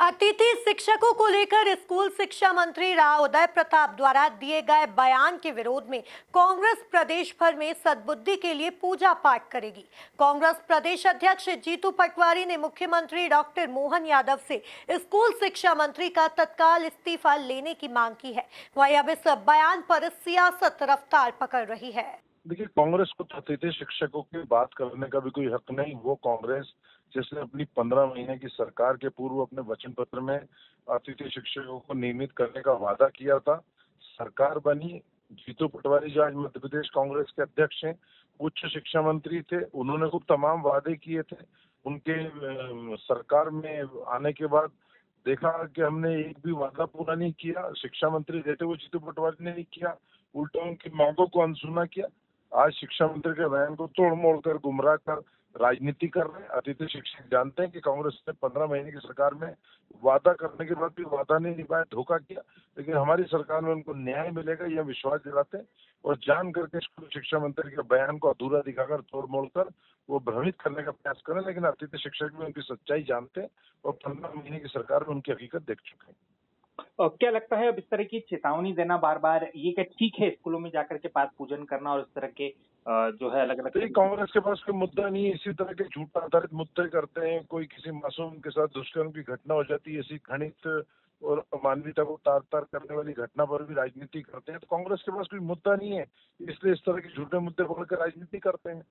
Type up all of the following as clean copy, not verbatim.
अतिथि शिक्षकों को लेकर स्कूल शिक्षा मंत्री राव उदय प्रताप द्वारा दिए गए बयान के विरोध में कांग्रेस प्रदेश भर में सद्बुद्धि के लिए पूजा पाठ करेगी। कांग्रेस प्रदेश अध्यक्ष जीतू पटवारी ने मुख्यमंत्री डॉक्टर मोहन यादव से स्कूल शिक्षा मंत्री का तत्काल इस्तीफा लेने की मांग की है। वहीं अब इस बयान पर सियासत रफ्तार पकड़ रही है। देखिए, कांग्रेस को अतिथि शिक्षकों की बात करने का भी कोई हक नहीं। वो कांग्रेस जिसने अपनी 15 महीने की सरकार के पूर्व अपने वचन पत्र में अतिथि शिक्षकों को नियमित करने का वादा किया था। सरकार बनी, जीतू पटवारी जो आज मध्य प्रदेश कांग्रेस के अध्यक्ष हैं, उच्च शिक्षा मंत्री थे, उन्होंने खूब तमाम वादे किए थे। उनके सरकार में आने के बाद देखा कि हमने एक भी वादा पूरा नहीं किया। शिक्षा मंत्री रहते हुए जीतू पटवारी ने नहीं किया, उल्टा उनकी मांगों को अनसुना किया। आज शिक्षा मंत्री के बयान को तोड़ मोड़ कर, गुमराह कर राजनीति कर रहे हैं। अतिथि शिक्षक जानते हैं कि कांग्रेस ने 15 महीने की सरकार में वादा करने के बाद भी वादा नहीं निभाया, धोखा किया। लेकिन हमारी सरकार में उनको न्याय मिलेगा, यह विश्वास दिलाते हैं। और जान करके स्कूल शिक्षा मंत्री के बयान को अधूरा दिखाकर, तोड़ मोड़ कर वो भ्रमित करने का प्रयास करें। लेकिन अतिथि शिक्षक भी उनकी सच्चाई जानते हैं और 15 महीने की सरकार में उनकी हकीकत देख चुके हैं। क्या लगता है अब इस तरह की चेतावनी देना बार-बार ये क्या ठीक है स्कूलों में जाकर के पाठ पूजन करना और इस तरह के जो है अलग-अलग तो ये कांग्रेस के पास कोई मुद्दा नहीं है। इसी तरह के झूठ पर आधारित मुद्दे करते हैं। कोई किसी मासूम के साथ दुष्कर्म की घटना हो जाती है, ऐसी घृणित और मानवीयता को तार-तार करने वाली घटना पर भी राजनीति करते हैं। तो कांग्रेस के पास कोई मुद्दा नहीं है, इसलिए इस तरह के झूठे मुद्दे पकड़कर राजनीति करते हैं।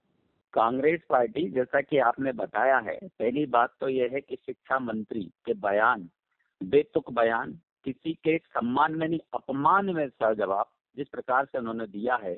कांग्रेस पार्टी, जैसा कि आपने बताया है, पहली बात तो यह है कि शिक्षा मंत्री के बयान, बेतुक बयान, किसी के सम्मान में नहीं अपमान में सजवाब जिस प्रकार से उन्होंने दिया है।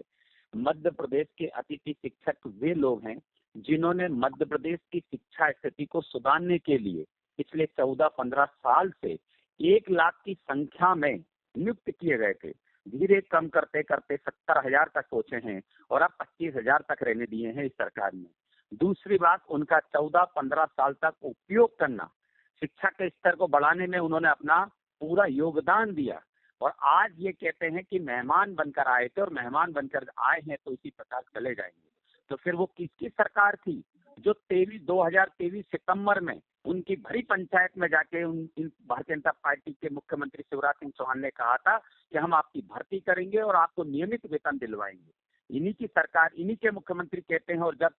मध्य प्रदेश के अतिथि शिक्षक वे लोग हैं जिन्होंने मध्य प्रदेश की शिक्षा स्थिति को सुधारने के लिए पिछले 14-15 साल से 1 लाख की संख्या में नियुक्त किए गए थे। धीरे कम करते करते 70,000 तक पहुंचे हैं और अब 25,000 तक रहने दिए हैं इस सरकार ने। दूसरी बात, उनका 14-15 साल तक उपयोग करना, शिक्षा के स्तर को बढ़ाने में उन्होंने अपना पूरा योगदान दिया और आज ये कहते हैं कि मेहमान बनकर आए थे और मेहमान बनकर आए हैं तो इसी प्रकार चले जाएंगे। तो फिर वो किसकी सरकार थी जो 2023 सितंबर में उनकी भरी पंचायत में जाके इन भारतीय जनता पार्टी के मुख्यमंत्री शिवराज सिंह चौहान ने कहा था कि हम आपकी भर्ती करेंगे और आपको नियमित वेतन दिलवाएंगे। इन्हीं की सरकार, इन्हीं के मुख्यमंत्री कहते हैं और जब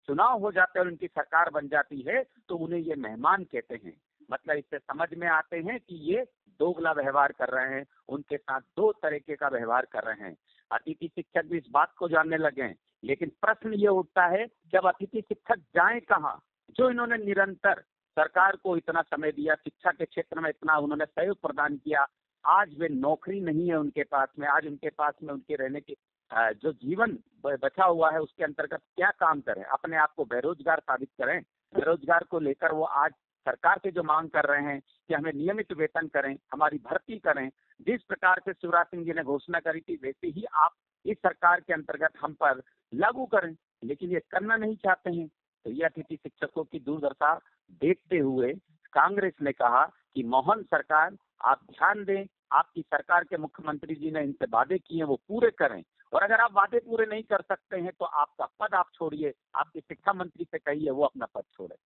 चुनाव हो जाते हैं और उनकी सरकार बन जाती है तो उन्हें ये मेहमान कहते हैं। मतलब इससे समझ में आते हैं कि ये दोगला व्यवहार कर रहे हैं, उनके साथ दो तरीके का व्यवहार कर रहे हैं। अतिथि शिक्षक भी इस बात को जानने लगे हैं, लेकिन प्रश्न ये उठता है जब अतिथि शिक्षक जाएं कहाँ, जो इन्होंने निरंतर सरकार को इतना समय दिया, शिक्षा के क्षेत्र में इतना उन्होंने सहयोग प्रदान किया, आज वे नौकरी नहीं है उनके पास में। आज उनके पास में उनके रहने की जो जीवन बचा हुआ है उसके अंतर्गत क्या काम करें, अपने आप को बेरोजगार साबित करें। बेरोजगार को लेकर वो आज सरकार से जो मांग कर रहे हैं कि हमें नियमित वेतन करें, हमारी भर्ती करें, जिस प्रकार से शिवराज सिंह जी ने घोषणा करी थी वैसे ही आप इस सरकार के अंतर्गत हम पर लागू करें, लेकिन ये करना नहीं चाहते हैं। तो ये अतिथि शिक्षकों की दुर्दशा देखते हुए कांग्रेस ने कहा कि मोहन सरकार आप ध्यान दें, आपकी सरकार के मुख्यमंत्री जी ने इनसे वादे किए हैं वो पूरे करें, और अगर आप वादे पूरे नहीं कर सकते हैं तो आपका पद आप छोड़िए, आपके शिक्षा मंत्री से कहिए वो अपना पद छोड़े।